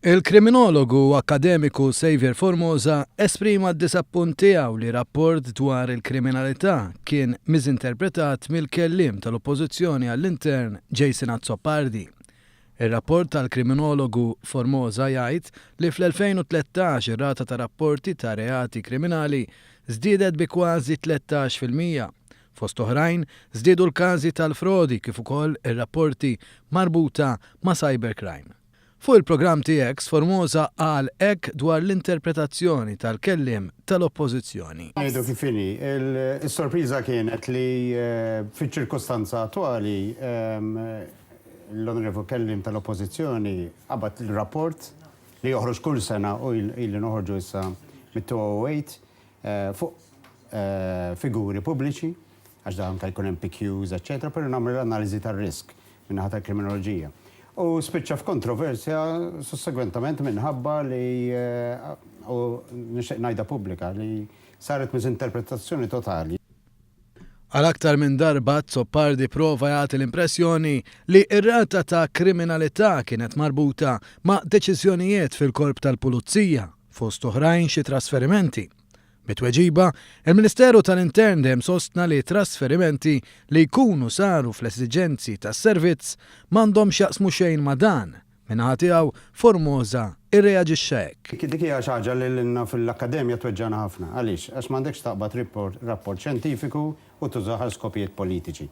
Il-kriminologu u akademiku Xavier Formosa esprima d-disappunt tiegħu li rapport dwar il-kriminalità kien miżinterpretat mill-kelliem tal-Oppożizzjoni għall-Intern Jason Azzopardi. Ir-rapport tal-kriminologu Formosa jgħid li fl-2013 ir-rata ta' rapporti ta' reati kriminali żdiedet bi kważi 13%. Fost oħrajn żdiedu l-każi tal-frodi kif ukoll ir-rapporti marbuta ma' cybercrime. Fuq il-programm TX Formosa qal hekk dwar l-interpretazzjoni tal-kelliem tal-Oppożizzjoni. Ngħidu kif inhi, is-sorpriża kienet li fiċ-ċirkostanza attwali l-Onorevoli Kelliem tal-Oppożizzjoni qabad il-rapport li joħroġ kull sena u ili noħorġu issa mit-2008 fuq figuri pubbliċi għax dan jkun hemm PQs, eċċetera, per nagħmlu l-analiżi tar-risk min-naħa tal-kriminoloġija. U spiċċa f'kontroversja sussegwentament minħabba li u nixtieq ngħidha pubblika li saret miżinterpretazzjoni totali. Għal aktar minn darba Azzopardi prova jagħti l-impressjoni li r-rata ta' kriminalità kienet marbuta ma' deċiżjonijiet fil-korp tal-Pulizija fost oħrajn xi trasferimenti. Bit-tweġiba, il-Ministeru tal-Intern dejjem sostna li trasferimenti li jkunu saru fl-esiġenzi tas-servizz m'għandhomx jaqsmu xejn ma' dan. Minħa tiegħu Formosa irreaġixxa hekk. Dik hija xi ħaġa li lilna fil-akkademja tweġġana ħafna. Għaliex? Għax m'għandekx taqbad rapport xjentifiku u tużaħ għal skopijiet politiċi.